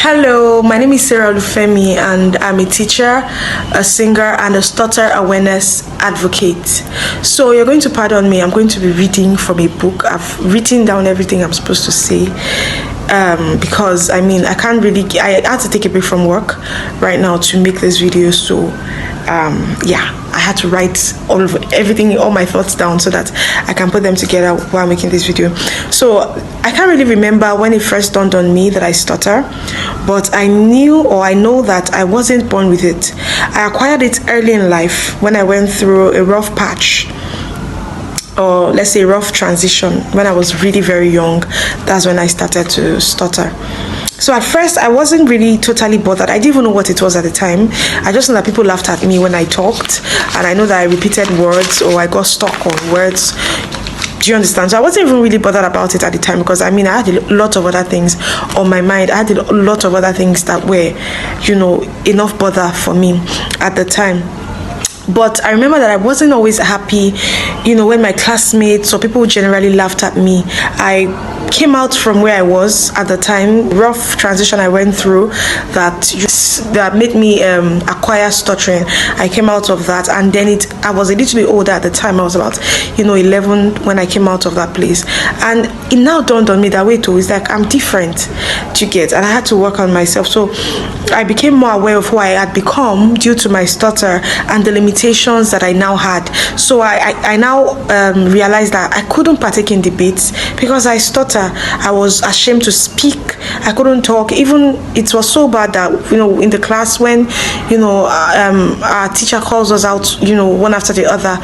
Hello, my name is Olufemi and I'm a teacher, a singer and a Stutter Awareness advocate. So you're going to pardon me, I'm going to be reading from a book. I've written down everything I'm supposed to say because I had to take a break from work right now to make this video. So I had to write all my thoughts down so that I can put them together while making this video. So I can't really remember when it first dawned on me that I stutter, but I know that I wasn't born with it. I acquired it early in life when I went through a rough patch, or let's say rough transition. When I was really very young, that's when I started to stutter. So at first I wasn't really totally bothered. I didn't even know what it was at the time. I just know that people laughed at me when I talked, and I know that I repeated words or I got stuck on words. Do you understand? So I wasn't even really bothered about it at the time because I had a lot of other things on my mind. I had a lot of other things that were, enough bother for me at the time. But I remember that I wasn't always happy, when my classmates or people generally laughed at me. I came out from where I was at the time, rough transition I went through that made me acquire stuttering. I came out of that, and then I was a little bit older at the time. I was about 11 when I came out of that place, and it now dawned on me that wait, it's like I'm different, and I had to work on myself. So I became more aware of who I had become due to my stutter and the limitations that I now had. So I now realized that I couldn't partake in debates because I stutter. I was ashamed to speak. I couldn't talk. Even it was so bad that in the class when our teacher calls us out one after the other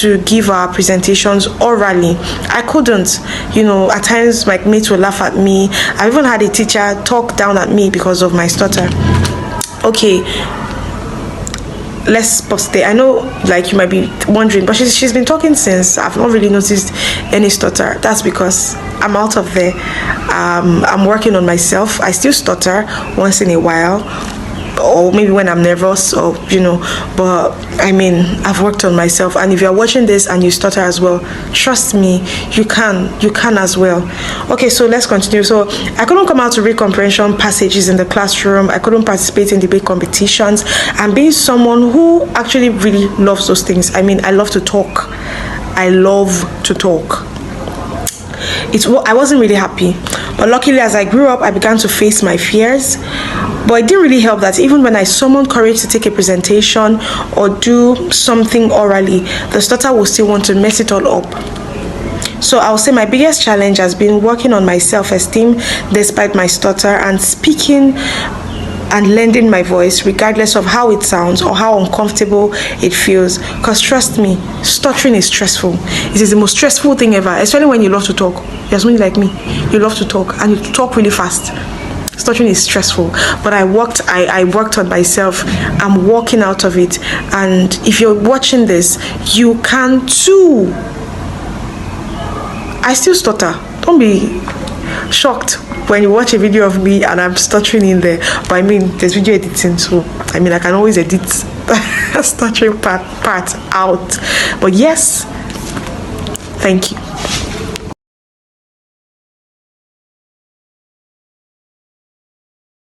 to give our presentations orally, I couldn't. At times my mates would laugh at me. I even had a teacher talk down at me because of my stutter. Okay, let's pause there. I know you might be wondering, but she's been talking since. I've not really noticed any stutter. That's because I'm out of there. I'm working on myself. I still stutter once in a while, or maybe when I'm nervous, or but I've worked on myself. And if you're watching this and you stutter as well, trust me, you can as well. Okay, so let's continue. So I couldn't come out to read comprehension passages in the classroom. I couldn't participate in debate competitions, and being someone who actually really loves those things, I love to talk. I wasn't really happy, but luckily as I grew up, I began to face my fears. But it didn't really help that even when I summoned courage to take a presentation or do something orally, the stutter will still want to mess it all up. So I would say my biggest challenge has been working on my self-esteem despite my stutter, and speaking and lending my voice regardless of how it sounds or how uncomfortable it feels. Because trust me, stuttering is stressful. It is the most stressful thing ever, especially when you love to talk. You're somebody like me, you love to talk and you talk really fast. Stuttering is stressful, but I worked on myself. I'm walking out of it, and if you're watching this, you can too. I still stutter. Don't be shocked when you watch a video of me and I'm stuttering in there. But there's video editing, so I can always edit stuttering part out. But yes, thank you.